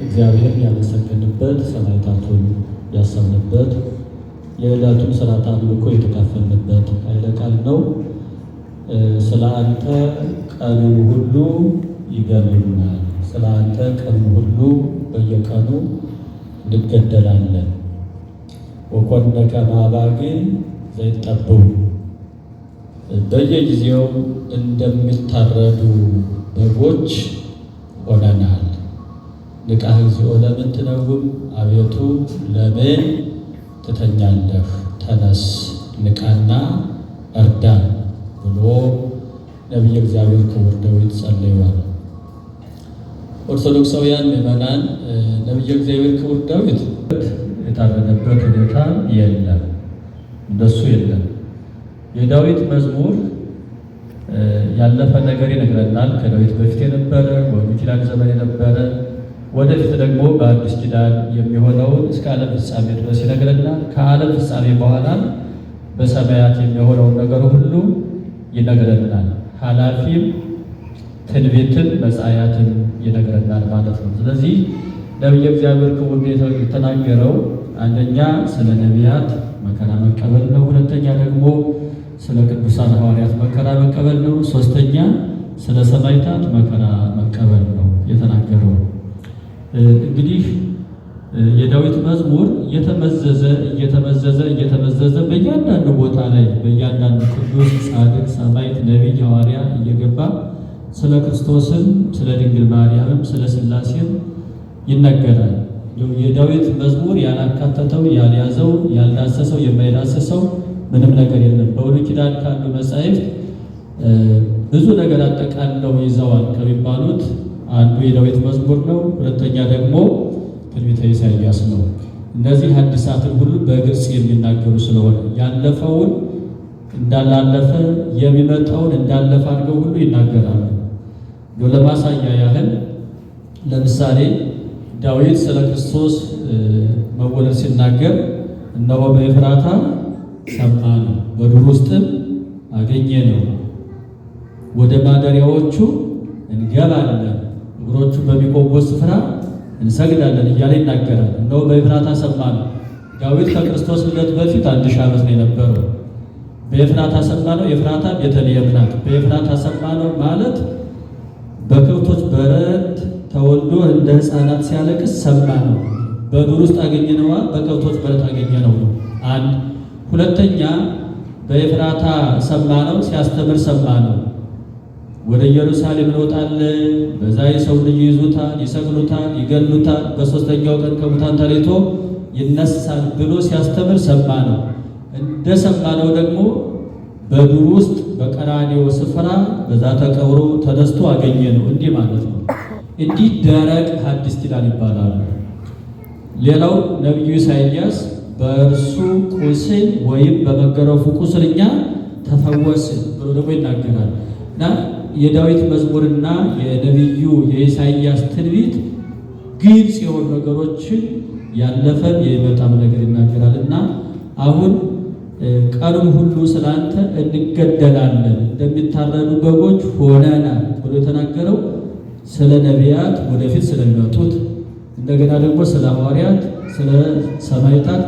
እግዚአብሔር ያመሰገንበት ሰማዕታቱን ያሰብንበት የዕለቱን ሥርዓተ አምልኮ የተካፈልንበት ኃይለ ቃል ነው። ስለ አንተ ቀኑን ሁሉ ይገሉናል፣ ስለ አንተ ቀኑን ሁሉ በየቀኑ እንገደላለን። ወኮነ ከመ አባግዕ ዘይጠብሑ በየጊዜው እንደሚታረዱ በጎች ሆነናል። ንቃሕ እግዚኦ ለምን ትነውም፣ አቤቱ ለምን ትተኛለህ? ተነስ ንቃና እርዳን ብሎ ነቢየ እግዚአብሔር ክቡር ዳዊት ጸልዮአል። ኦርቶዶክሳውያን ምዕመናን ነቢየ እግዚአብሔር ክቡር ዳዊት የታረደበት ሁኔታ የለም፣ እንደሱ የለም። የዳዊት መዝሙር ያለፈ ነገር ይነግረናል። ከዳዊት በፊት የነበረ በብሉይ ኪዳን ዘመን የነበረ ወደፊት ደግሞ በአዲስ ኪዳን የሚሆነውን እስከ ዓለም ፍጻሜ ድረስ ይነግረናል። ከዓለም ፍጻሜ በኋላ በሰማያት የሚሆነውን ነገር ሁሉ ይነግረናል። ኃላፊም ትንቢትን መጻያትን ይነግረናል ማለት ነው። ስለዚህ ነቢየ እግዚአብሔር ክቡር የተናገረው አንደኛ ስለ ነቢያት መከራ መቀበል ነው። ሁለተኛ ደግሞ ስለ ቅዱሳን ሐዋርያት መከራ መቀበል ነው። ሶስተኛ ስለ ሰማዕታት መከራ መቀበል ነው የተናገረው። እንግዲህ የዳዊት መዝሙር እየተመዘዘ በእያንዳንዱ ቦታ ላይ በእያንዳንዱ ቅዱስ፣ ጻድቅ፣ ሰማዕት፣ ነቢይ፣ ሐዋርያ እየገባ ስለ ክርስቶስም ስለ ድንግል ማርያምም ስለ ሥላሴም ይነገራል። የዳዊት መዝሙር ያላካተተው ያልያዘው ያልዳሰሰው የማይዳሰሰው ምንም ነገር የለም። በብሉይ ኪዳን ካሉ መጻሕፍት ብዙ ነገር አጠቃለው ይዘዋል ከሚባሉት አንዱ የዳዊት መዝሙር ነው። ሁለተኛ ደግሞ ትንቢተ ኢሳይያስ ነው። እነዚህ ሐዲሳትን ሁሉ በግልጽ የሚናገሩ ስለሆነ ያለፈውን እንዳላለፈ የሚመጣውን እንዳለፈ አድርገው ሁሉ ይናገራሉ። ለማሳያ ያህል ለምሳሌ ዳዊት ስለ ክርስቶስ መወለድ ሲናገር እነሆ በኤፍራታ ሰማነው፣ በዱር ውስጥም አገኘነው፣ ወደ ማደሪያዎቹ እንገባለን፣ እግሮቹ በሚቆሙበት ስፍራ እንሰግዳለን እያለ ይናገራል። እነሆ በኤፍራታ ሰማነው። ዳዊት ከክርስቶስ ልደት በፊት 1000 ዓመት ነው የነበረው። በኤፍራታ ሰማነው። ኤፍራታ ቤተልሔም ናት። በኤፍራታ ሰማነው ማለት በከብቶች በረት ተወልዶ እንደ ሕፃናት ሲያለቅስ ሰማነው። በዱር ውስጥ አገኘነዋ፣ በከብቶች በረት አገኘነው ነው አንድ። ሁለተኛ በኤፍራታ ሰማነው፣ ሲያስተምር ሰማነው። ወደ ኢየሩሳሌም እንወጣለን፣ በዛ የሰው ልጅ ይይዙታል፣ ይሰቅሉታል፣ ይገሉታል፣ በሦስተኛው ቀን ከሙታን ተለይቶ ይነሳል ብሎ ሲያስተምር ሰማነው። እንደ ሰማነው ደግሞ በዱር ውስጥ በቀራንዮ ስፍራ በዛ ተቀብሮ ተነስቶ አገኘነው። እንዲህ ማለት ነው። እንዲህ ደረቅ ሐዲስ ኪዳን ይባላሉ። ሌላው ነቢዩ ኢሳይያስ በእርሱ ቁስል ወይም በመገረፉ ቁስል እኛ ተፈወስን ብሎ ደግሞ ይናገራል። እና የዳዊት መዝሙርና የነቢዩ የኢሳይያስ ትንቢት ግልጽ የሆኑ ነገሮችን ያለፈም የሚመጣም ነገር ይናገራል። እና አሁን ቀኑን ሁሉ ስላንተ እንገደላለን፣ እንደሚታረዱ በጎች ሆነናል ብሎ የተናገረው ስለ ነቢያት ወደፊት ስለሚመጡት፣ እንደገና ደግሞ ስለ ሐዋርያት፣ ስለ ሰማዕታት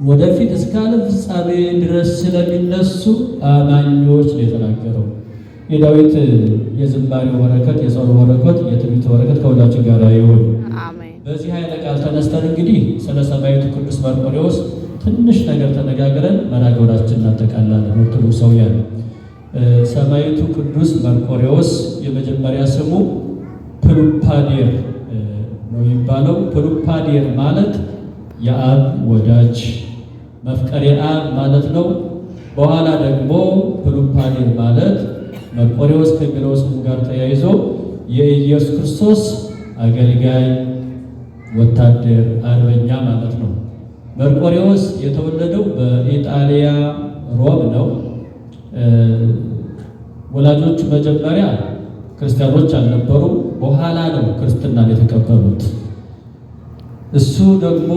ወደፊት እስከ ዓለም ፍጻሜ ድረስ ስለሚነሱ አማኞች ነው የተናገረው። የዳዊት የዝማሬው በረከት፣ የጸሎቱ በረከት፣ የትንቢቱ በረከት ከሁላችን ጋር ይሁን። በዚህ ኃይለ ቃል ተነስተን እንግዲህ ስለ ሰማዕቱ ቅዱስ መርቆሬዎስ ትንሽ ነገር ተነጋግረን መርሐ ግብራችንን እናጠቃላለን። ኦርቶዶክሳውያን ሰማዕቱ ቅዱስ መርቆሬዎስ የመጀመሪያ ስሙ ፕሉፓዴር ነው የሚባለው። ፕሉፓዴር ማለት የአብ ወዳጅ መፍቀሬ አብ ማለት ነው። በኋላ ደግሞ ፕሉፓዴር ማለት መርቆሬዎስ ከሚለው ስሙ ጋር ተያይዞ የኢየሱስ ክርስቶስ አገልጋይ፣ ወታደር፣ አርበኛ ማለት ነው። መርቆሬዎስ የተወለደው በኢጣሊያ ሮም ነው። ወላጆቹ መጀመሪያ ክርስቲያኖች አልነበሩም። በኋላ ነው ክርስትናን የተቀበሉት። እሱ ደግሞ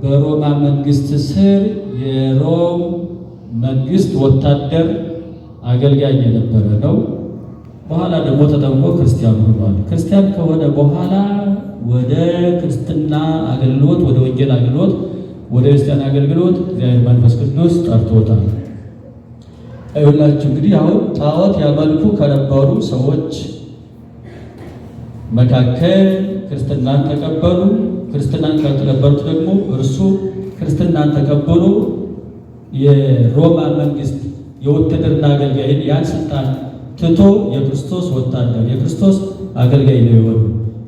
በሮማ መንግስት ስር የሮም መንግስት ወታደር አገልጋይ የነበረ ነው። በኋላ ደግሞ ተጠምቆ ክርስቲያን ሆኗል። ክርስቲያን ከሆነ በኋላ ወደ ክርስትና አገልግሎት፣ ወደ ወንጌል አገልግሎት፣ ወደ ክርስቲያን አገልግሎት እግዚአብሔር መንፈስ ቅዱስ ጠርቶታል። አይሁላችሁ እንግዲህ አሁን ጣዖት ያመልኩ ከነበሩ ሰዎች መካከል ክርስትናን ተቀበሉ። ክርስትናን ከተቀበሉት ደግሞ እርሱ ክርስትናን ተቀበሉ የሮማ መንግስት የውትድርና አገልጋይን ያን ስልጣን ትቶ የክርስቶስ ወታደር የክርስቶስ አገልጋይ ነው የሆኑ።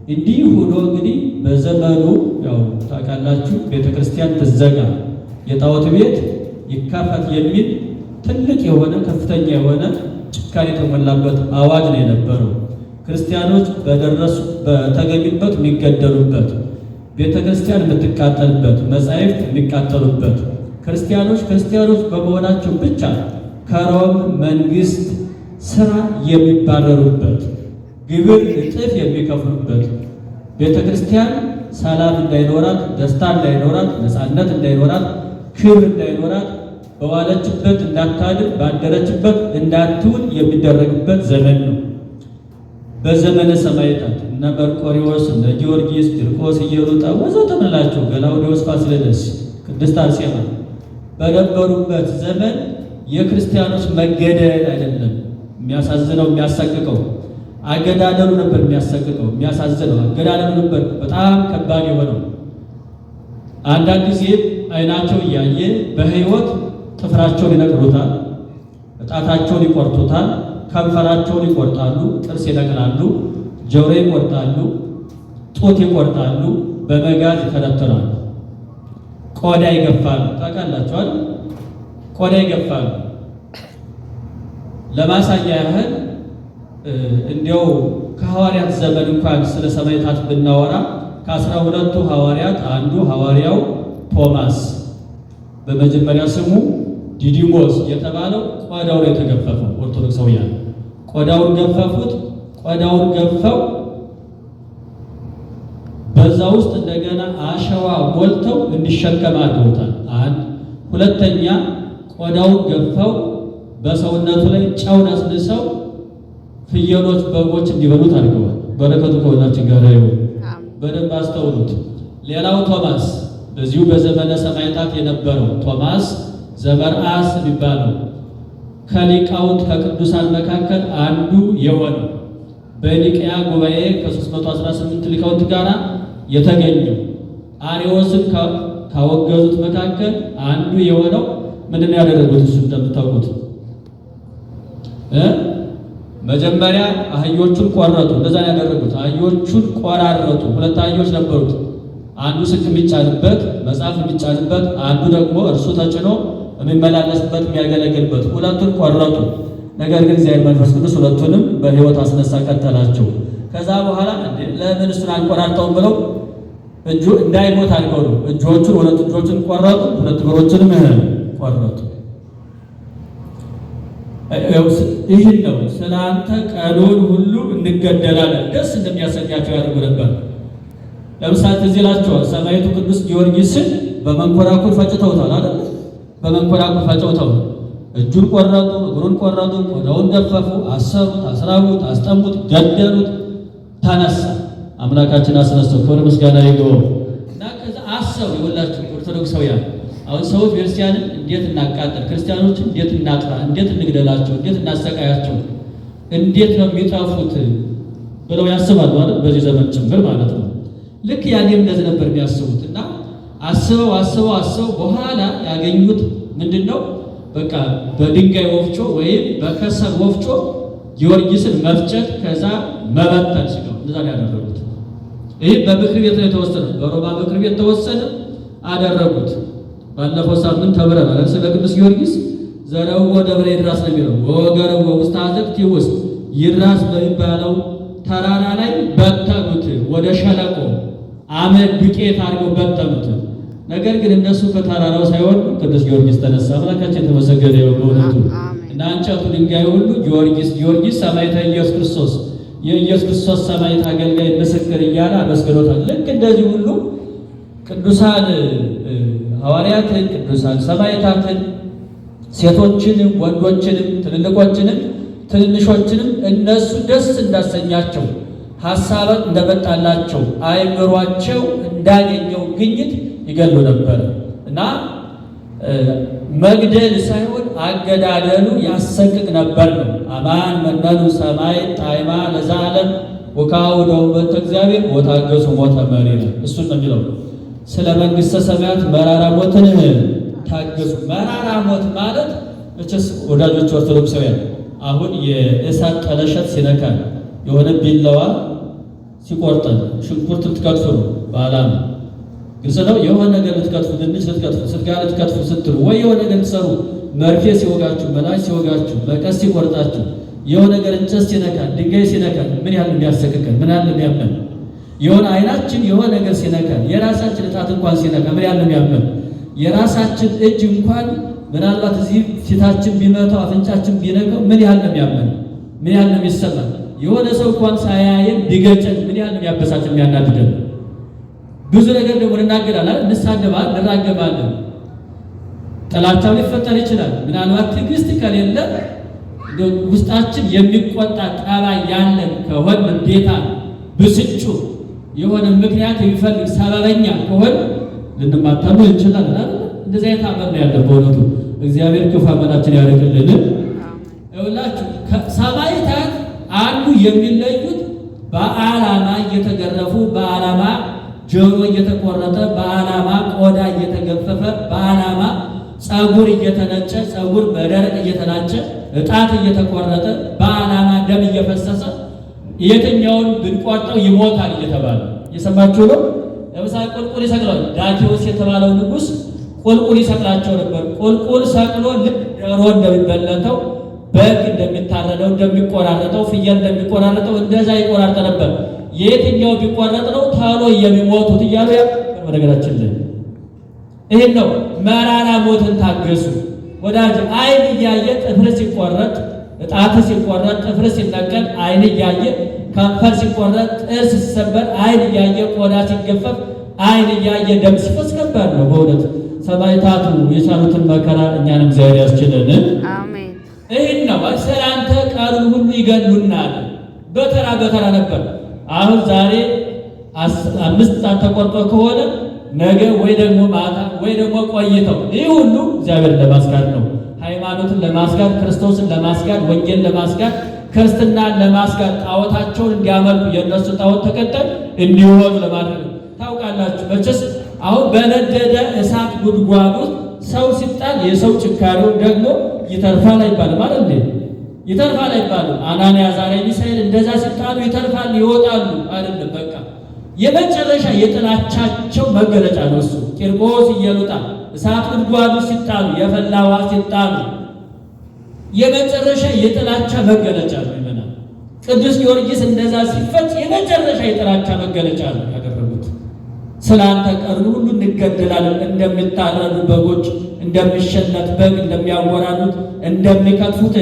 እንዲህ ሆኖ እንግዲህ በዘመኑ ያው ታውቃላችሁ ቤተክርስቲያን ትዘጋ፣ የጣዖት ቤት ይካፈት የሚል ትልቅ የሆነ ከፍተኛ የሆነ ጭካኔ የተሞላበት አዋጅ ነው የነበረው። ክርስቲያኖች በተገኙበት የሚገደሉበት፣ ቤተክርስቲያን የምትቃጠልበት፣ መጻሕፍት የሚቃጠሉበት፣ ክርስቲያኖች በመሆናቸው ብቻ ከሮም መንግስት ስራ የሚባረሩበት፣ ግብር እጥፍ የሚከፍሉበት፣ ቤተክርስቲያን ሰላም እንዳይኖራት፣ ደስታ እንዳይኖራት፣ ነፃነት እንዳይኖራት፣ ክብር እንዳይኖራት፣ በዋለችበት እንዳታድር ባደረችበት እንዳትውል የሚደረግበት ዘመን ነው። በዘመነ ሰማዕታት እነ መርቆሬዎስ፣ እነ ጊዮርጊስ፣ ቂርቆስ፣ ኢየሉጣ ወዘተ ተመላቸው ገላውዴዎስ፣ ፋሲለደስ፣ ቅድስት አርሴማ በነበሩበት ዘመን የክርስቲያኖች መገደል አይደለም የሚያሳዝነው የሚያሳቅቀው፣ አገዳደሉ ነበር የሚያሳቅቀው የሚያሳዝነው። አገዳደሉ ነበር በጣም ከባድ የሆነው። አንዳንድ ጊዜ አይናቸው እያየ በሕይወት ጥፍራቸውን ይነቅሉታል፣ ጣታቸውን ይቆርጡታል፣ ከንፈራቸውን ይቆርጣሉ፣ ጥርስ ይነቅላሉ፣ ጆሮ ይቆርጣሉ፣ ጡት ይቆርጣሉ፣ በመጋዝ ይተረትራሉ፣ ቆዳ ይገፋሉ። ታውቃላችኋል? ቆዳ ይገፋሉ። ለማሳያ ያህል እንዲያው ከሐዋርያት ዘመን እንኳን ስለ ሰማዕታት ብናወራ ከ12ቱ ሐዋርያት አንዱ ሐዋርያው ቶማስ በመጀመሪያ ስሙ ዲዲሞስ የተባለው ቆዳው ላይ የተገፈፈው ኦርቶዶክሳውያን ቆዳውን ገፈፉት። ቆዳውን ገፈው በዛ ውስጥ እንደገና አሸዋ ሞልተው እንዲሸከም አድርገውታል። አንድ ሁለተኛ ቆዳውን ገፈው በሰውነቱ ላይ ጨው ነስንሰው ፍየሎች፣ በጎች እንዲበሉት አድርገዋል። በረከቱ ከሁላችን ጋር ይሁን። በደንብ አስተውሉት። ሌላው ቶማስ በዚሁ በዘመነ ሰማዕታት የነበረው ቶማስ ዘመርአስ የሚባለው ከሊቃውንት ከቅዱሳን መካከል አንዱ የሆነው በኒቅያ ጉባኤ ከ318 ሊቃውንት ጋር የተገኘው አርዮስን ካወገዙት መካከል አንዱ የሆነው ምንድን ነው ያደረጉት? እሱ እንደምታውቁት መጀመሪያ አህዮቹን ቆረጡ። እንደዛ ያደረጉት አህዮቹን ቆራረጡ። ሁለት አህዮች ነበሩት። አንዱ ስንቅ የሚጫንበት መጽሐፍ የሚጫንበት፣ አንዱ ደግሞ እርሱ ተጭኖ የሚመላለስበት የሚያገለግልበት። ሁለቱን ቆረጡ። ነገር ግን እግዚአብሔር መንፈስ ቅዱስ ሁለቱንም በሕይወት አስነሳ፣ ቀጠላቸው። ከዛ በኋላ ለምን እሱን አንቆራርጠውም ብለው እጁ እንዳይሞት አድርገው ነው እጆቹን ሁለት እጆቹን ቆረጡ፣ ሁለት እግሮችንም ቆረጡ። ይህን ነው ስለ አንተ ቀኑን ሁሉ እንገደላለን ደስ እንደሚያሰኛቸው ያደርጉ ነበር። ለምሳሌ ትዝ ይላችኋል ሰማዕቱ ቅዱስ ጊዮርጊስን በመንኮራኩር ፈጭተውታል አይደል? በመንኮራኩር ፈጭተው እጁን ቆረጡ፣ እግሩን ቆረጡ፣ ቆዳውን ገፈፉ፣ አሰሩት፣ አስራቡት፣ አስጠሙት፣ ገደሉት። ተነሳ፣ አምላካችን አስነሳው። ክብር ምስጋና ይግባው እና ከዛ አሰሩ። ይኸውላችሁ ኦርቶዶክሳውያን አሁን ሰዎች ቤተክርስቲያንን እንዴት እናቃጥል፣ ክርስቲያኖችን እንዴት እናጥፋ፣ እንዴት እንግደላቸው፣ እንዴት እናሰቃያቸው፣ እንዴት ነው የሚጠፉት ብለው ያስባሉ አይደል? በዚህ ዘመን ጭምር ማለት ነው። ልክ ያኔም እንደዚህ ነበር የሚያስቡት እና አስበው በኋላ ያገኙት ምንድነው? በቃ በድንጋይ ወፍጮ ወይም በከሰል ወፍጮ ጊዮርጊስን መፍጨት ከዛ መበተን ሲለው እንደዛ ያደረጉት። ይህ በምክር ቤት ነው የተወሰነ፣ በሮማ ምክር ቤት ተወሰነ፣ አደረጉት። ባለፈው ሳምንት ተብረናል ስለ ቅዱስ ጊዮርጊስ። ዘረው ደብረ ይድራስ ነው የሚለው ወገረው ውስጥ አዘቅቲ ውስጥ ይድራስ በሚባለው ተራራ ላይ በተኑት፣ ወደ ሸለቆ አመድ ዱቄት አድርገው በተኑት። ነገር ግን እነሱ ከተራራው ሳይሆን ቅዱስ ጊዮርጊስ ተነሳ። አምላካችን የተመሰገነ ይሁን በእውነቱ እና እንጨቱ ድንጋይ ሁሉ ጊዮርጊስ ሰማዕተ ኢየሱስ ክርስቶስ የኢየሱስ ክርስቶስ ሰማዕት አገልጋይ ምስክር እያለ አመስግኖታል። ልክ እንደዚህ ሁሉ ቅዱሳን ሐዋርያትን፣ ቅዱሳን ሰማዕታትን፣ ሴቶችንም ወንዶችንም ትልልቆችንም ትንንሾችንም እነሱ ደስ እንዳሰኛቸው ሐሳብ እንደመጣላቸው አይምሯቸው እንዳገኘው ግኝት ይገሉ ነበር እና መግደል ሳይሆን አገዳደሉ ያሰቅቅ ነበር ነው። አማን መነኑ ሰማይ ጣይማ ለዘላለም ወካው ደውበት እግዚአብሔር ወታገሱ ሞተ መሪር እሱን ነው የሚለው። ስለ መንግሥተ ሰማያት መራራ ሞትን ታገሱ። መራራ ሞት ማለት እችስ ወዳጆች ኦርቶዶክሳውያን አሁን የእሳት ጠለሸት ሲነካል የሆነ ቢላዋ ሲቆርጠን ሽንኩርት ልትከትፉ ነው በዓላማ ግልጽ ነው። የሆነ ነገር ልትከትፉ ድንች ልትከትፉ ስጋ ልትከትፉ ስትሉ ወይ የሆነ ነገር ትሰሩ መርፌ ሲወጋችሁ መላጭ ሲወጋችሁ መቀስ ሲቆርጣችሁ የሆነ ነገር እንጨት ሲነካል ድንጋይ ሲነካል ምን ያህል የሚያሰቅቀን ምን ያህል የሚያመን የሆነ አይናችን የሆነ ነገር ሲነካል የራሳችን እጣት እንኳን ሲነካ ምን ያህል የሚያመን የራሳችን እጅ እንኳን ምናልባት እዚህ ፊታችን ቢመታው አፍንጫችን ቢነካው ምን ያህል የሚያመን ምን ያህል የሚሰማን የሆነ ሰው እንኳን ሳያየን ቢገጨን ምን ያህል የሚያበሳጭን የሚያናድደን ብዙ ነገር ደግሞ እንናገራለን እንሳደባለን እንራገማለን ጥላቻው ሊፈጠር ይችላል። ምናልባት ትዕግስት ከሌለ ውስጣችን የሚቆጣ ጠባይ ያለን ከሆነ እንዴታ ብስጩ የሆነ ምክንያት የሚፈልግ ሰበበኛ ከሆነ ልንማታሉ እንችላለን አይደል? እንደዚህ አይነት አመል ነው ያለው። በእውነቱ እግዚአብሔር ክፉ አመላችን ያደርግልን። ይኸውላችሁ ሰማዕታት አንዱ የሚለዩት በዓላማ እየተገረፉ በዓላማ ጆሮ እየተቆረጠ በዓላማ ቆዳ እየተገፈፈ በዓላማ ፀጉር እየተነጨ ፀጉር በደረቅ እየተላጨ እጣት እየተቆረጠ በዓላማ ደም እየፈሰሰ የትኛውን ብንቆርጠው ይሞታል እየተባለ የሰማችሁ ነው። ለምሳሌ ቁልቁል ይሰቅላል። ዳኪዎስ የተባለው ንጉሥ ቁልቁል ይሰቅላቸው ነበር። ቁልቁል ሰቅሎ ልክ ዶሮ እንደሚበለተው በግ እንደሚታረደው እንደሚቆራረጠው ፍየል እንደሚቆራረጠው እንደዛ ይቆራርጠ ነበር። የትኛው ቢቆረጥ ነው ታሎ የሚሞቱት እያሉ በነገራችን ላይ ይሄን ነው መራራ ሞትን ታገሱ። ወዳጅ አይን እያየ ጥፍር ሲቆረጥ እጣት ሲቆረጥ ጥፍር ሲነቀል አይን እያየ ከንፈር ሲቆረጥ ጥርስ ሲሰበር አይን እያየ ቆዳ ሲገፈፍ አይን እያየ ደም ሲፈስ ከባድ ነው በእውነት። ሰማዕታቱ የቻሉትን መከራ እኛንም እግዚአብሔር ያስችለን። አሜን። ይሄን ነው ስላንተ ቃሉን ሁሉ ይገሉናል። በተራ በተራ ነበር። አሁን ዛሬ 5 ሰዓት ተቆርጦ ከሆነ ነገ ወይ ደግሞ ማታ ወይ ደግሞ ቆይተው ይህ ሁሉ እግዚአብሔር ለማስጋድ ነው። ሃይማኖትን ለማስጋድ ክርስቶስን ለማስጋድ ወንጌል ለማስጋድ ክርስትናን ለማስጋድ ጣዖታቸውን እንዲያመልኩ የእነሱ ጣዖት ተከተል እንዲሆኑ ለማድረግ ታውቃላችሁ። መቼስ አሁን በነደደ እሳት ጉድጓድ ውስጥ ሰው ሲጣል የሰው ጭካሬው ደግሞ ይተርፋል አይባልም ማለት እንዴ? ይተርፋል አይባልም። አናንያ አዛርያ ሚሳኤል እንደዛ ሲጣሉ ይተርፋል ይወጣሉ አይደለም። በቃ የመጨረሻ የጥላቻቸው መገለጫ ነው እሱ። ቂርቆስ ኢየሉጣ እሳት ጉድጓዱ ሲጣሉ የፈላዋ ሲጣሉ የመጨረሻ የጥላቻ መገለጫ ነው ይመናል። ቅዱስ ጊዮርጊስ እንደዛ ሲፈጭ የመጨረሻ የጥላቻ መገለጫ ነው ያደረጉት። ስላንተ ቀርን ሁሉ እንገደላለን፣ እንደሚታረዱ በጎች እንደሚሸለት በግ እንደሚያወራዱት እንደሚከትፉት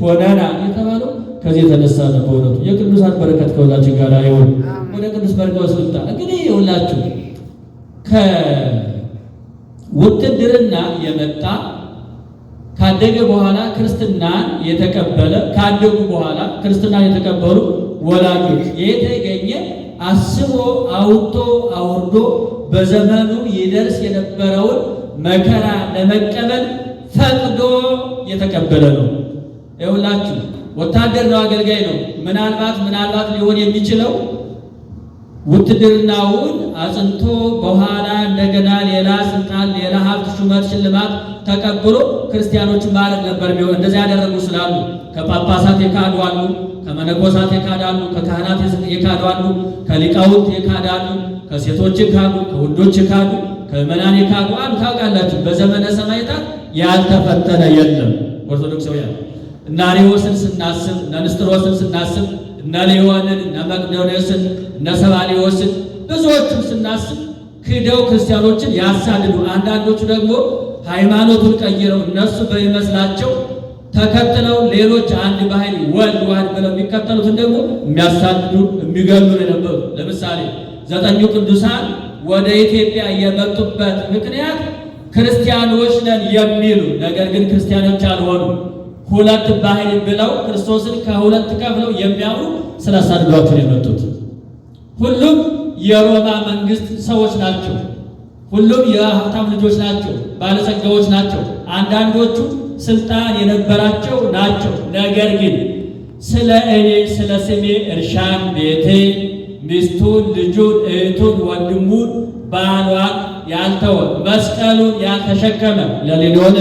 ሆነና የተባለው ከዚህ የተነሳ ነው። በእውነቱ የቅዱሳን በረከት ከሁላችን ጋር ይሁን። ወደ ቅዱስ መርቆሬዎስ ልምጣ። እንግዲህ ይኸውላችሁ ከውትድርና የመጣ ካደገ በኋላ ክርስትናን የተቀበለ ካደጉ በኋላ ክርስትናን የተቀበሉ ወላጆች የተገኘ አስቦ አውጥቶ አውርዶ በዘመኑ ይደርስ የነበረውን መከራ ለመቀበል ፈቅዶ የተቀበለ ነው። ይኸውላችሁ ወታደር ነው፣ አገልጋይ ነው። ምናልባት ሊሆን የሚችለው ውትድርናውን አጽንቶ በኋላ እንደገና ሌላ ስልጣን፣ ሌላ ሀብት፣ ሹመት፣ ሽልማት ተቀብሎ ክርስቲያኖችን ማለት ነበር ቢሆን እንደዚያ ያደረጉ ስላሉ ከጳጳሳት የካዱ አሉ፣ ከመነኮሳት የካዳሉ፣ ከካህናት የካዳሉ፣ ከሊቃውንት የካዳሉ፣ ከሴቶች የካዱ፣ ከወንዶች የካዱ፣ ከምዕመናን የካዱ አሉ። ታውቃላችሁ በዘመነ ሰማዕታት ያልተፈተነ የለም። ኦርቶዶክሳውያን እነ አርዮስን ስናስብ እነ ንስጥሮስን ስናስብ እነ ሌዮንን እነ መቅዶንዮስን እነ ሰባልዮስን ብዙዎቹን ስናስብ ክደው ክርስቲያኖችን ያሳድዱ፣ አንዳንዶቹ ደግሞ ሃይማኖቱን ቀይረው እነሱ በሚመስላቸው ተከትለው ሌሎች አንድ ባህል ወልድ ዋህድ ብለው የሚከተሉትን ደግሞ የሚያሳድዱ የሚገሉ የነበሩ። ለምሳሌ 9ኙ ቅዱሳን ወደ ኢትዮጵያ የመጡበት ምክንያት ክርስቲያኖች ነን የሚሉ ነገር ግን ክርስቲያኖች አልሆኑ ሁለት ባህል ብለው ክርስቶስን ከሁለት ከፍለው የሚያምኑ ስላሳድዷቸው የመጡት ሁሉም የሮማ መንግስት ሰዎች ናቸው። ሁሉም የሀብታም ልጆች ናቸው፣ ባለጸጋዎች ናቸው። አንዳንዶቹ ስልጣን የነበራቸው ናቸው። ነገር ግን ስለ እኔ ስለ ስሜ እርሻን፣ ቤቴ፣ ሚስቱን፣ ልጁን፣ እህቱን፣ ወንድሙን፣ ባሏን ያልተወ መስቀሉን ያልተሸከመ ለእኔ ሊሆን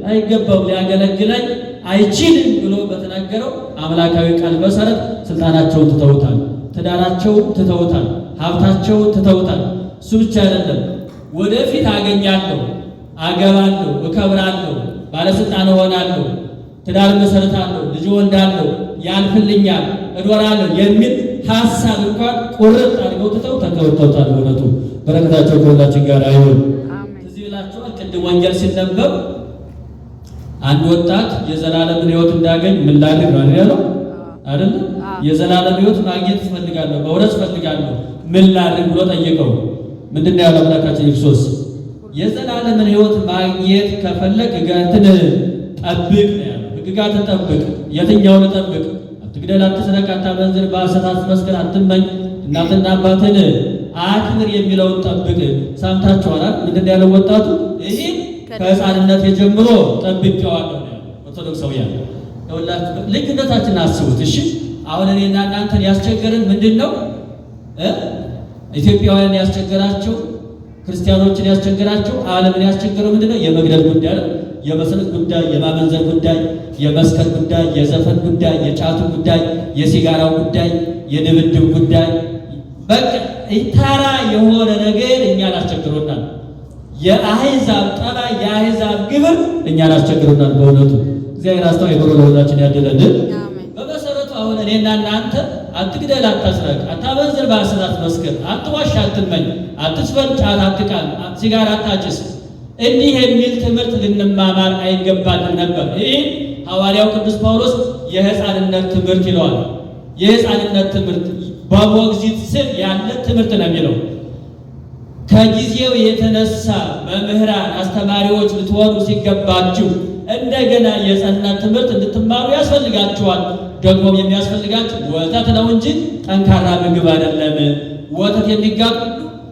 አይገባውም፣ ሊያገለግለኝ አይችልም ብሎ በተናገረው አምላካዊ ቃል መሰረት ስልጣናቸውን ትተውታል፣ ትዳራቸውን ትተውታል፣ ሀብታቸውን ትተውታል። እሱ ብቻ አይደለም፣ ወደፊት አገኛለሁ፣ አገባለሁ፣ እከብራለሁ፣ ባለስልጣን እሆናለሁ፣ ትዳር መሰረታለሁ፣ ልጅ ወልዳለሁ፣ ያልፍልኛል፣ እኖራለሁ የሚል ሀሳብ እንኳን ቁርጥ አድርገው ትተው ተከውተውታል። እውነቱ በረከታቸው ከሁላችን ጋር አይሁን። እዚህ ብላችኋል። ቅድም ወንጌል ሲነበብ አንድ ወጣት የዘላለምን ሕይወት እንዳገኝ ምን ላድርግ ነው ያለው አይደል? የዘላለም ሕይወት ማግኘት እፈልጋለሁ፣ መውረስ እፈልጋለሁ፣ ምን ላድርግ ብሎ ጠየቀው። ምንድነው ያለው አምላካችን ክርስቶስ? የዘላለምን ሕይወት ማግኘት ከፈለግ ሕግጋትን ጠብቅ ነው ያለው። ሕግጋትን ጠብቅ። የትኛውን ጠብቅ? አትግደል፣ አትስረቅ፣ አታመንዝር፣ በሐሰት አትመስክር፣ አትመኝ፣ እናትና አባትን አክብር የሚለውን ጠብቅ። ሰምታችኋል። ምንድነው ያለው ወጣቱ? ይህ ከሕፃንነት ጀምሮ ጠብቄዋለሁ ነው ያለው። ኦርቶዶክሳውያን ልዩነታችንን አስቡት። እሺ አሁን እኔና እናንተን ያስቸገረን ምንድነው? ኢትዮጵያውያን ያስቸገራቸው፣ ክርስቲያኖችን ያስቸገራቸው፣ ዓለምን ያስቸገረው ምንድነው? የመግደል ጉዳይ፣ የመስረቅ ጉዳይ፣ የማመንዘር ጉዳይ፣ የመስከር ጉዳይ፣ የዘፈን ጉዳይ፣ የጫቱ ጉዳይ፣ የሲጋራው ጉዳይ፣ የድብድብ ጉዳይ፣ በቃ ተራ የሆነ ነገር እኛን አስቸግሮናል። የአሕዛብ ጠባይ፣ የአሕዛብ ግብር እኛን አስቸግሮናል። በእውነቱ እግዚአብሔር አስተዋይ ብሎ ለሁላችን ያደለልን። በመሰረቱ አሁን እኔና እናንተ አትግደል፣ አታስረቅ፣ አታመንዝር፣ በሐሰት አትመስክር፣ አትዋሽ፣ አትመኝ፣ አትስፈን፣ ጫት አትቃም፣ ሲጋራ አታጭስ፣ እንዲህ የሚል ትምህርት ልንማማር አይገባንም ነበር። ይህ ሐዋርያው ቅዱስ ጳውሎስ የሕፃንነት ትምህርት ይለዋል። የሕፃንነት ትምህርት በሞግዚት ስር ያለ ትምህርት ነው የሚለው። ከጊዜው የተነሳ መምህራን፣ አስተማሪዎች ልትሆኑ ሲገባችሁ እንደገና የጸና ትምህርት እንድትማሩ ያስፈልጋችኋል። ደግሞም የሚያስፈልጋችሁ ወተት ነው እንጂ ጠንካራ ምግብ አይደለም። ወተት የሚጋቡ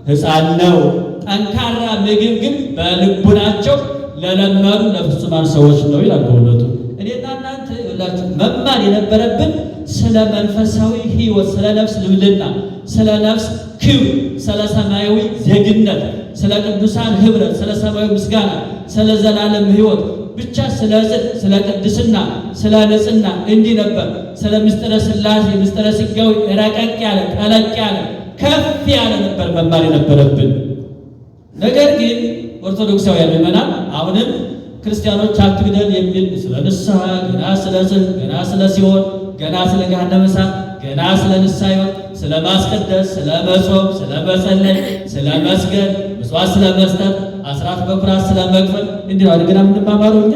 ሕፃን ነው። ጠንካራ ምግብ ግን በልቡናቸው ለለመዱ ለፍጹማን ሰዎች ነው ይላል። በእውነቱ እኔና እናንተ ሁላችሁ መማር የነበረብን ስለ መንፈሳዊ ሕይወት፣ ስለ ነፍስ ልዕልና፣ ስለ ነፍስ ክብር፣ ስለ ሰማያዊ ዜግነት፣ ስለ ቅዱሳን ኅብረት፣ ስለ ሰማያዊ ምስጋና፣ ስለ ዘላለም ሕይወት ብቻ ስለ ጽድቅ፣ ስለ ቅድስና፣ ስለ ንጽሕና እንዲህ ነበር። ስለ ምስጢረ ሥላሴ፣ ምስጢረ ሥጋዌ ረቀቅ ያለ ጠለቅ ያለ ከፍ ያለ ነበር መማር የነበረብን። ነገር ግን ኦርቶዶክሳውያን ምዕመናን አሁንም ክርስቲያኖች አትግደል የሚል ስለ ንስሐ፣ ገና ስለ ጽድቅ፣ ገና ስለ ሲኦል፣ ገና ስለ ገሃነመ እሳት፣ ገና ስለ ንስሐ ሕይወት፣ ስለ ማስቀደስ፣ ስለ መጾም፣ ስለ መጸለይ፣ ስለ መስገድ፣ ምጽዋት ስለ መስጠት፣ አስራት በኩራት ስለ መክፈል እንዲህ አድርገን የምንማማረው እኛ።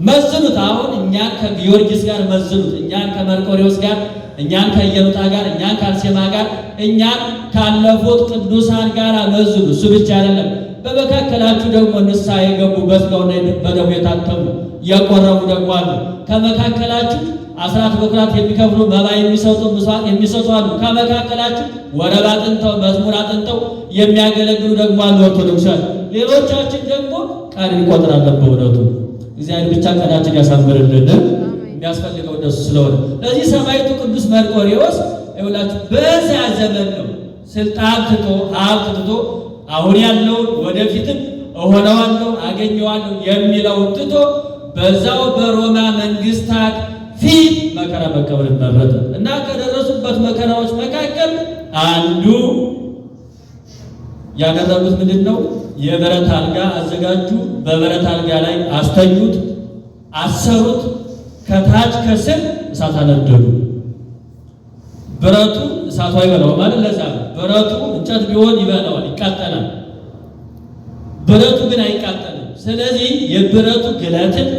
መዝኑት። አሁን እኛን ከጊዮርጊስ ጋር መዝኑት፣ እኛን ከመርቆሬዎስ ጋር፣ እኛን ከኢየሉጣ ጋር፣ እኛን ከአርሴማ ጋር፣ እኛን ካለፉት ቅዱሳን ጋር መዝኑ። እሱ ብቻ አይደለም፣ በመካከላችሁ ደግሞ ንስሐ የገቡ በሥጋውና በደሙ የታተሙ የቆረቡ ደግሞ አሉ። ከመካከላችሁ አስራት በኩራት የሚከፍሉ መባ የሚሰጡ ምጽዋት የሚሰጡ አሉ። ከመካከላችሁ ወረብ አጥንተው መዝሙር አጥንተው የሚያገለግሉ ደግሞ አሉ ኦርቶዶክሳን። ሌሎቻችን ደግሞ ቀን እንቆጥራለን። በእውነቱ እግዚአብሔር ብቻ ቀናችን ያሳምርልን። የሚያስፈልገው እንደሱ ስለሆነ ለዚህ ሰማዕቱ ቅዱስ መርቆሬዎስ ይኸውላችሁ በዚያ ዘመን ነው ስልጣን ትቶ ሀብት ትቶ አሁን ያለውን ወደፊትም እሆነዋለሁ አገኘዋለሁ የሚለውን ትቶ በዛው በሮማ መንግስታት ፊት መከራ መቀበል መረጠ እና ከደረሱበት መከራዎች መካከል አንዱ ያደረጉት ምንድን ነው? የብረት አልጋ አዘጋጁ። በብረት አልጋ ላይ አስተኙት፣ አሰሩት። ከታች ከስር እሳት አነደዱ። ብረቱ እሳቱ አይበላውም ማለት ለዛ ብረቱ እንጨት ቢሆን ይበላዋል፣ ይቃጠላል። ብረቱ ግን አይቃጠልም። ስለዚህ የብረቱ ግለትን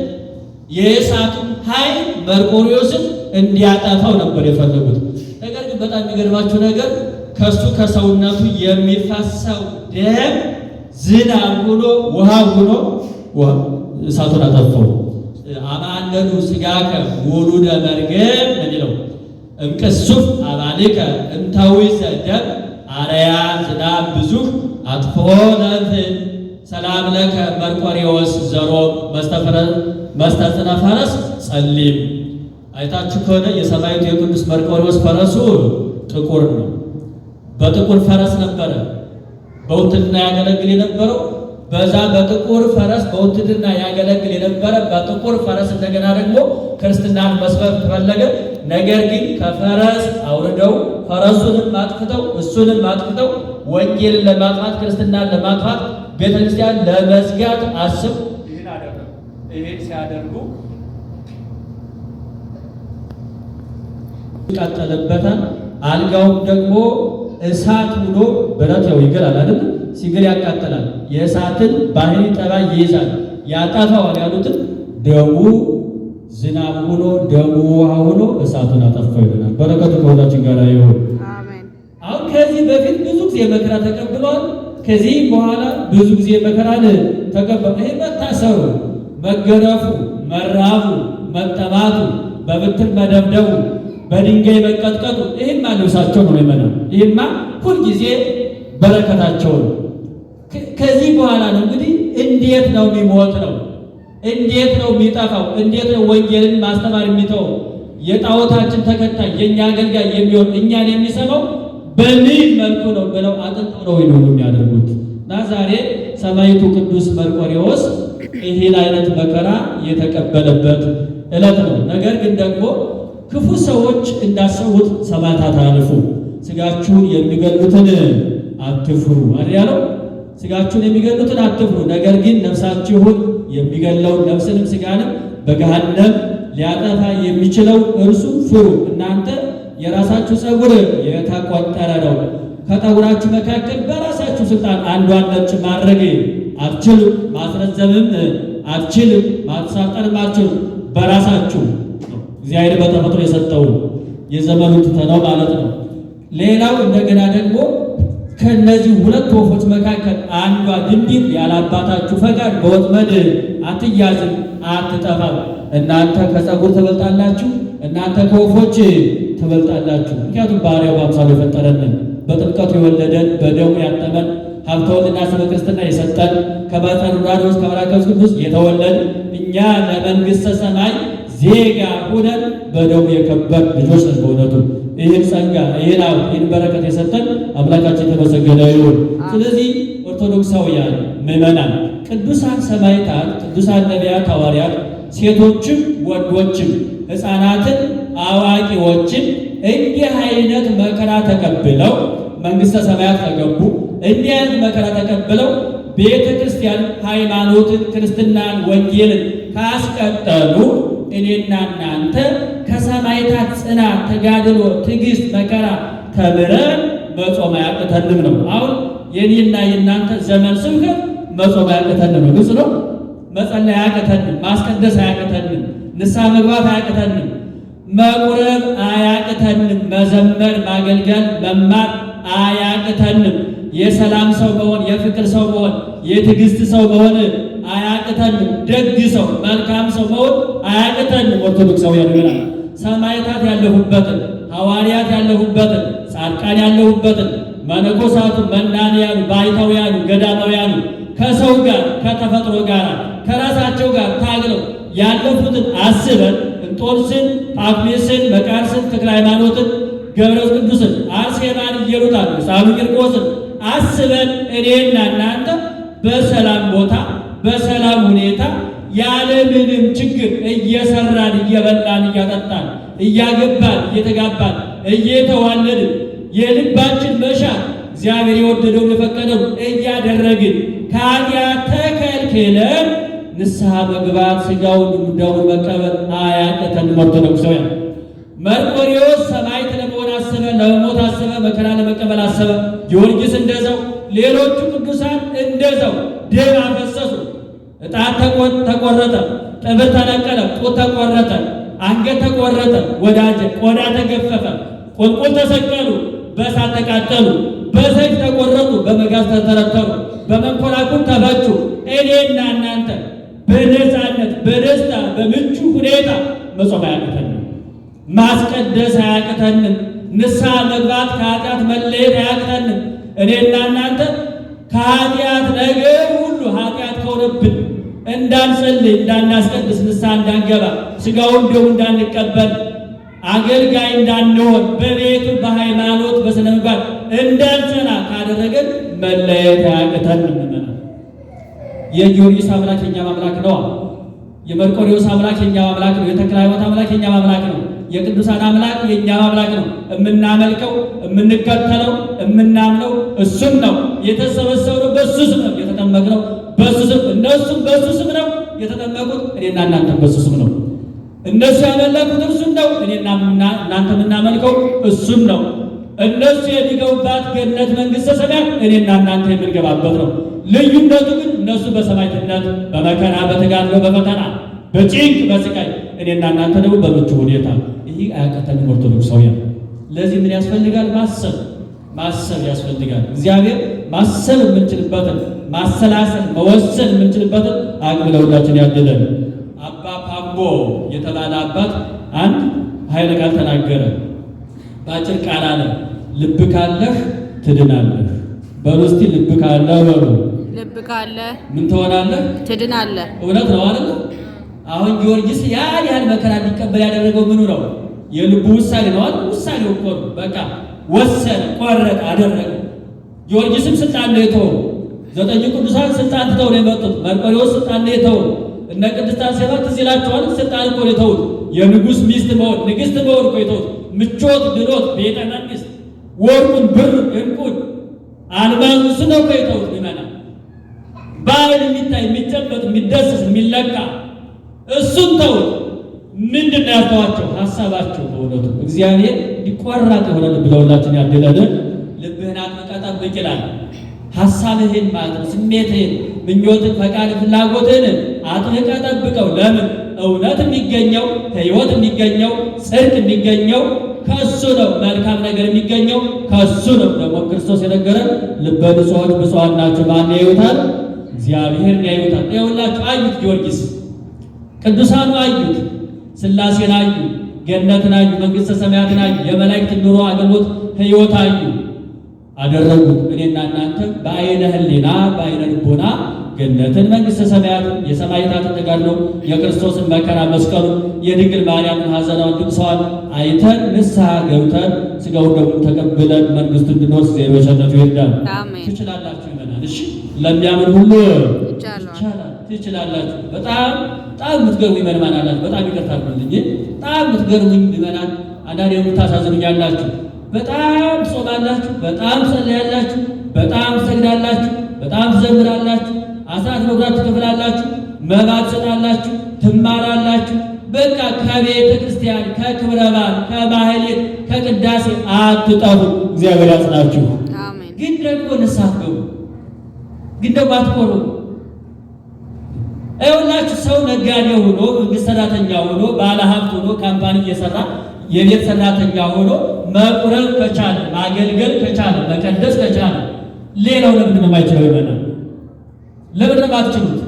የእሳቱን ኃይል መርቆሬዎስን እንዲያጠፋው ነበር የፈለጉት። ነገር ግን በጣም የሚገርማችሁ ነገር ከሱ ከሰውነቱ የሚፈሰው ደም ዝናብ ሆኖ ውሃ ሆኖ እሳቱን አጠፋው። አማነዱ ሥጋከ ውሉደ መርገም እንዲለው እምቅሱፍ አባልከ እንታዊዘ ደም አርያ ዝናብ ብዙህ አጥፎ ለእንትን ሰላም ለከ መርቆሬዎስ ዘሮ መስተጽነ ፈረስ ጸሊም። አይታችሁ ከሆነ የሰማዕቱ የቅዱስ መርቆሬዎስ ፈረሱ ጥቁር ነው። በጥቁር ፈረስ ነበረ በውትድርና ያገለግል የነበረው። በዛ በጥቁር ፈረስ በውትድርና ያገለግል የነበረ በጥቁር ፈረስ እንደገና ደግሞ ክርስትናን መስበክ ተፈለገ። ነገር ግን ከፈረስ አውርደው ፈረሱንም ማጥፍተው እሱንም ማጥፍተው ወንጌልን ለማጥፋት ክርስትናን ለማጥፋት ቤተክርስቲያን ለመዝጋት አስብ ይህን አደረጉ። ይህን ሲያደርጉ ይቃጠልበታል። አልጋውም ደግሞ እሳት ሆኖ ብረት ያው ይገላል አይደል? ሲግል ያቃጥላል። የእሳትን ባህሪ ጠባይ ይይዛል። ያጠፋዋል ያሉትን ደሙ ዝናብ ሆኖ ደሙ ውሃ ሆኖ እሳቱን አጠፋው ይላል። በረከቱ ከሁላችን ጋር ይሁን አሜን። አሁን ከዚህ በፊት ብዙ ጊዜ መከራ ተቀብለዋል። ከዚህ በኋላ ብዙ ጊዜ መከራን ተቀበሉ። ይሄ መታሰሩ፣ መገረፉ፣ መራቡ፣ መጠማቱ፣ በብትር መደብደቡ፣ በድንጋይ መቀጥቀጡ ይሄማ ልብሳቸው ነው የመናው። ይሄማ ሁልጊዜ በረከታቸው ነው። ከዚህ በኋላ ነው እንግዲህ እንዴት ነው የሚሞት ነው? እንዴት ነው የሚጠፋው? እንዴት ነው ወንጌልን ማስተማር የሚተው? የጣዖታችን ተከታይ የኛ አገልጋይ የሚሆን እኛን የሚሰማው በምን መልኩ ነው ብለው አጥንጥረው ነው የሚያደርጉት። እና ዛሬ ሰማዕቱ ቅዱስ መርቆሬዎስ ይሄን አይነት መከራ የተቀበለበት ዕለት ነው። ነገር ግን ደግሞ ክፉ ሰዎች እንዳሰቡት ሰማዕታት አልፉ። ስጋችሁን የሚገሉትን አትፍሩ አይደል? ስጋችሁን የሚገሉትን አትፍሩ፣ ነገር ግን ነፍሳችሁን የሚገለውን ነፍስንም ስጋንም በገሃነም ሊያጠፋ የሚችለው እርሱ ፍሩ። እናንተ የራሳችሁ ፀጉር የተቆጠረ ነው። ከፀጉራችሁ መካከል በራሳችሁ ስልጣን አንዷን ነጭ ማድረግ አትችሉም፣ ማስረዘምም አትችልም፣ ማሳጠርም አትችሉም። በራሳችሁ እግዚአብሔር በተፈጥሮ የሰጠው የዘመኑ ትተነው ማለት ነው። ሌላው እንደገና ደግሞ ከነዚህ ሁለት ወፎች መካከል አንዷ ድንቢጥ ያላባታችሁ ፈቃድ በወጥመድ አትያዝም፣ አትጠፋም። እናንተ ከፀጉር ትበልጣላችሁ፣ እናንተ ከወፎች ትበልጣላችሁ። ምክንያቱም ባሪያው በአምሳሉ የፈጠረንን በጥምቀቱ የወለደን በደሙ ያጠመን ሀብተ ወልድና ስመ ክርስትና የሰጠን ከማኅፀነ ዮርዳኖስ ከመልአከ ቅዱስ የተወለድ እኛ ለመንግሥተ ሰማይ ዜጋ ሁነን በደሙ የከበር ልጆች ነን። በእውነቱ ይህን ጸጋ ይህን በረከት የሰጠን አምላካችን የተመሰገነ ይሁን። ስለዚህ ኦርቶዶክሳውያን ምዕመናን፣ ቅዱሳን ሰማዕታት፣ ቅዱሳን ነቢያት፣ ሐዋርያት፣ ሴቶችም ወንዶችም፣ ሕፃናትን አዋቂዎችን እንዲህ አይነት መከራ ተቀብለው መንግሥተ ሰማያት ተገቡ። እንዲህ አይነት መከራ ተቀብለው ቤተ ክርስቲያን ሃይማኖትን፣ ክርስትናን፣ ወንጌልን ካስቀጠሉ እኔና እናንተ ከሰማዕታት ጽናት፣ ተጋድሎ፣ ትዕግስት፣ መከራ ተምረን መጾም አያቅተንም ነው። አሁን የኔና የእናንተ ዘመን ስብከት መጾም አያቅተንም ነው። ግልጽ ነው። መጸለይ አያቅተንም፣ ማስቀደስ አያቅተንም፣ ንስሐ መግባት አያቅተንም፣ መቁረብ አያቅተንም፣ መዘመር፣ ማገልገል፣ መማር አያቅተንም። የሰላም ሰው መሆን፣ የፍቅር ሰው መሆን፣ የትዕግስት ሰው መሆን አያቅተንም። ደግ ሰው፣ መልካም ሰው መሆን አያቅተንም። ኦርቶዶክሳውያን ይሆናል ሰማዕታት ያለሁበትን፣ ሐዋርያት ያለሁበትን፣ ጻድቃን ያለሁበትን፣ መነኮሳቱ፣ መናንያኑ፣ ባይታውያኑ፣ ገዳማውያኑ ከሰው ጋር ከተፈጥሮ ጋር ከራሳቸው ጋር ታግለው ያለፉትን አስበን እንጦንስን፣ ጳኩሚስን፣ መቃርስን፣ ተክለ ሃይማኖትን፣ ገብረ ቅዱስን፣ አርሴማን፣ ኢየሩጣን፣ ሳሉ ቂርቆስን አስበን እኔና እናንተ በሰላም ቦታ በሰላም ሁኔታ ያለምንም ችግር እየሰራን እየበላን እያጠጣን እያገባን እየተጋባን እየተዋለድን የልባችን መሻት እግዚአብሔር የወደደውን የፈቀደው እያደረግን ከኃጢአት ተከልክለን ንስሐ መግባት ሥጋውን ደሙን መቀበል አያቅተንም። ኦርቶዶክሳውያን መርቆሬዎስ ሰማዕት ለመሆን አሰበ፣ ለመሞት አሰበ፣ መከራ ለመቀበል አሰበ። ጊዮርጊስ እንደዛው፣ ሌሎቹ ቅዱሳን እንደዛው ደም አፈሰሱ። ዕጣን ተቆረጠ፣ ጥፍር ተነቀለ፣ ጡት ተቆረጠ፣ አንገት ተቆረጠ፣ ወዳጀ ቆዳ ተገፈፈ፣ ቁልቁል ተሰቀሉ፣ በእሳት ተቃጠሉ፣ በሰይፍ ተቆረጡ፣ በመጋዝ ተተረተሩ፣ በመንኮራኩር ተፈጩ። እኔና እናንተ በነፃነት በደስታ በምቹ ሁኔታ መጾም አያቅተንም። ማስቀደስ አያቅተንም። ንስሐ መግባት ከኃጢአት መለየት አያቅተንም። እኔና እናንተ ከኃጢአት ነገር ሁሉ ኃጢአት ከሆነብን እንዳንጸልይ፣ እንዳናስቀድስ፣ ንስሐ እንዳንገባ፣ ሥጋውን ደሙን እንዳንቀበል፣ አገልጋይ እንዳንሆን፣ በቤቱ በሃይማኖት በሥነ ምግባር እንዳንጸና ካደረገን መለየት አያቅተንም። የጊዮርጊስ አምላክ የኛ አምላክ ነው። የመርቆሬዎስ አምላክ የኛ አምላክ ነው። የተክለ ሃይማኖት አምላክ የኛ አምላክ ነው። የቅዱሳን አምላክ የኛ አምላክ ነው። የምናመልከው፣ የምንከተለው፣ የምናምነው እሱም ነው። የተሰበሰብነው በሱ ስም ነው። የተጠመቅነው በሱ ስም፣ እነሱም በሱ ስም ነው የተጠመቁት። እኔና እናንተም በሱ ስም ነው። እነሱ ያመለኩት እርሱን ነው። እኔና እናንተ የምናመልከው እሱም ነው። እነሱ የሚገቡባት ገነት መንግሥተ ሰማያት እኔና እናንተ የምንገባበት ነው። ልዩነቱ ግን እነሱ በሰማዕትነት በመከራ በተጋድሎ በፈተና በጭንቅ በስቃይ፣ እኔና እናንተ ደግሞ በምቹ ሁኔታ። ይህ አያቀተንም ኦርቶዶክሳውያን። ለዚህ ምን ያስፈልጋል? ማሰብ ያስፈልጋል። እግዚአብሔር ማሰብ የምንችልበትን ማሰላሰል መወሰን የምንችልበትን አቅም ለሁላችን ያድለን። አባ ፓምቦ የተባለ አባት አንድ ኃይለ ቃል ተናገረ። በአጭር ቃል አለ፣ ልብ ካለህ ትድናለህ። በሉ እስቲ ልብ ካለ በሉ። ልብ ካለ ምን ትሆናለህ? ትድናለህ። እውነት ነው አይደል? አሁን ጊዮርጊስ ያን ያህል መከራ እንዲቀበል ያደረገው ምኑ ነው? የልቡ ውሳኔ ነው አይደል? ውሳኔው እኮ ነው። በቃ ወሰነ፣ ቆረጠ፣ አደረገ። ጊዮርጊስም ስልጣን ነው የተወው። 9 ቅዱሳን ስልጣን ትተው ነው የመጡት። መርቆሬዎስ ስልጣን ነው የተወው። እነ ቅድስት አርሴማ ትዝ ይላችኋል። ስልጣን እኮ ነው የተዉት። የንጉሥ ሚስት መሆን፣ ንግሥት መሆን እኮ የተዉት። ምቾት፣ ድሎት፣ ቤተ መንግሥት፣ ወርቁን፣ ብር፣ ዕንቁን፣ አልማዝ እሱ ነው እኮ የተዉት። ይመናል በዓይን የሚታይ የሚጨበጥ የሚደስስ የሚለካ እሱን ተውት። ምንድን ነው ያስተዋቸው? ሀሳባቸው። በእውነቱ እግዚአብሔር እንዲቆራጥ የሆነ ልብ ለሁላችን ያድለን። ልብህን አጥብቀህ ጠብቅ ይላል። ሀሳብህን ማለት ነው፣ ስሜትህን፣ ምኞትን፣ ፈቃድ፣ ፍላጎትህን አጥብቀህ ጠብቀው። ለምን? እውነት የሚገኘው ሕይወት የሚገኘው ጽድቅ የሚገኘው ከሱ ነው። መልካም ነገር የሚገኘው ከሱ ነው። ደግሞ ክርስቶስ የነገረን ልበ ንጹሖች ብፁዓን ናቸው። ማን ያዩታል? እግዚአብሔርን ያዩታል። ይኸውላችሁ አዩት። ጊዮርጊስ ቅዱሳኑ አዩት። ሥላሴን አዩ፣ ገነትን አዩ፣ መንግሥተ ሰማያትን አዩ፣ የመላእክትን ኑሮ አገልግሎት ሕይወት አዩ፣ አደረጉት። እኔና እናንተ በአይነ ሕሊና በአይነ ልቦና ገነትን መንግሥተ ሰማያትን የሰማዕታትን ተጋድሎ የክርስቶስን መከራ መስቀሉን የድንግል ማርያምን ሐዘናውን ድምሰዋን አይተን ንስሐ ገብተን ሥጋውን ደሙን ተቀብለን መንግሥቱ እንድንወርስ የበቸነቱ ይርዳል። ትችላላችሁ ይመናል። እሺ ለሚያምን ሁሉ ይቻላል። ትችላላችሁ። በጣም የምትገርሙኝ ምዕመናን አላችሁ። በጣም ይቅርታ አድርጉልኝ። በጣም የምትገርሙኝ ምዕመናን አንዳንዴ የምታሳዝኑኛላችሁ። በጣም ጾማላችሁ፣ በጣም ጸልያላችሁ፣ በጣም ሰግዳላችሁ፣ በጣም ትዘምራላችሁ፣ አስራት በኩራት ትከፍላላችሁ፣ መባ ትሰጣላችሁ፣ ትማራላችሁ። በቃ ከቤተ ክርስቲያን ከክብረ በዓል ከማህሌት ከቅዳሴ አትጠፉ። እግዚአብሔር ያጽናችሁ። ግን ደግሞ ንስሐ አትገቡ። ግን ደግሞ አትቆሩ። ይኸውላችሁ ሰው ነጋዴ ሆኖ መንግስት ሰራተኛ ሆኖ ባለ ሀብት ሆኖ ካምፓኒ እየሰራ የቤት ሰራተኛ ሆኖ መቁረብ ከቻለ ማገልገል ከቻለ መቀደስ ከቻለ ሌላው ለምንድን ነው የማይችለው? ይመናል። ለምንድን ነው የማትችሉት?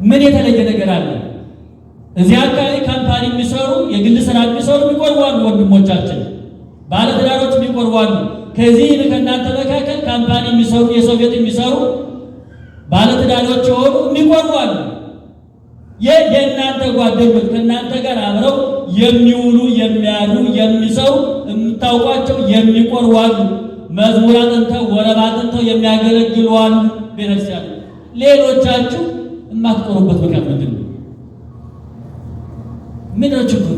ምን የተለየ ነገር አለ? እዚህ አካባቢ ካምፓኒ የሚሰሩ የግል ስራ የሚሰሩ የሚቆርባሉ ወንድሞቻችን፣ ባለትዳሮች የሚቆርባሉ። ከዚህ ከእናንተ መካከል ካምፓኒ የሚሰሩ የሰው ቤት የሚሰሩ ባለትዳሮች የሆኑ የሚቆርባሉ። የእናንተ ጓደኞች ከእናንተ ጋር አብረው የሚውሉ የሚያድሩ የሚሰሩ የምታውቋቸው የሚቆርባሉ። መዝሙር አጥንተው ወረብ አጥንተው የሚያገለግሉ አሉ ቤተክርስቲያን። ሌሎቻችሁ የማትቆሩበት ምክንያት ምንድን ነው? ምን ነው ችግሩ?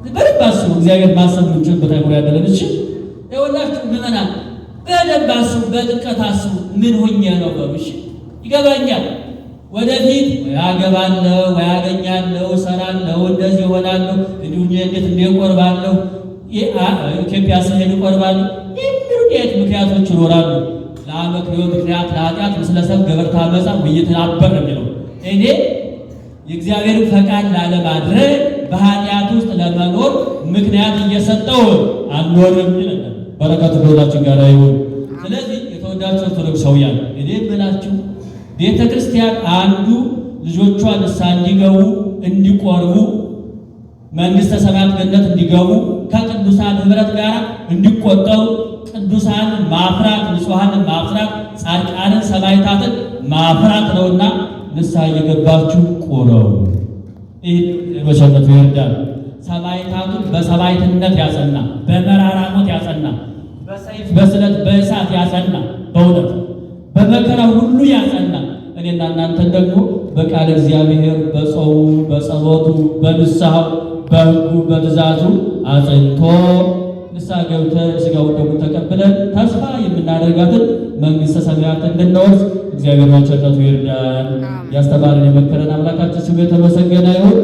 በደንብ አስቡ። እግዚአብሔር ማሰብ የምንችልበት አይሞላ ያደለን። እሺ ይኸውላችሁ ምዕመናን በደንብ አስቡ፣ በጥልቀት አስቡ። ምን ሆኜ ነው በሉ። እሺ ይገባኛል፣ ወደፊት ወይ አገባለሁ ወይ አገኛለሁ እሰራለሁ እንደዚህ እሆናለሁ እንዲሁ እንዴት እንደቆርባለሁ ኢትዮጵያ ስሄድ እቆርባለሁ የሚሉ ምክንያቶች ይኖራሉ። ለአመክንዮ ምክንያት ለኃጢአት ምስለ ሰብእ ገበርተ ዓመፃ ወኢይትናበር ነው የሚለው። እኔ የእግዚአብሔርን ፈቃድ ላለማድረግ በኃጢአት ውስጥ ለመኖር ምክንያት እየሰጠው አልኖርም ይላል። በረከቱ ከሁላችን ጋር ይሁን። ስለዚህ የተወዳችሁ ኦርቶዶክሳውያን እኔ ብላችሁ ቤተ ክርስቲያን አንዱ ልጆቿ ንስሐ እንዲገቡ እንዲቆርቡ መንግሥተ ሰማያት ገነት እንዲገቡ ከቅዱሳን ኅብረት ጋር እንዲቆጠሩ ቅዱሳን ማፍራት ንጹሐንን ማፍራት ጻድቃንን ሰማዕታትን ማፍራት ነውና ንስሐ እየገባችሁ ቁረቡ። ይህ በቸርነቱ ይርዳል። ሰማዕታቱን በሰማዕትነት ያጸና፣ በመራራ ሞት ያጸና፣ በሰይፍ በስለት በእሳት ያጸና፣ በእውነት በመከራ ሁሉ ያጸና እኔና እናንተን ደግሞ በቃለ እግዚአብሔር በጾሙ በጸሎቱ በንስሐው በሕጉ በትእዛዙ አጽንቶ ንስሐ ገብተን ሥጋውን ደሙን ተቀብለን ተስፋ የምናደርጋትን መንግሥተ ሰማያት እንድንወርስ እግዚአብሔር በቸርነቱ ይርዳን። ያስተማረን የመከረን አምላካችን ስሙ የተመሰገነ ይሁን።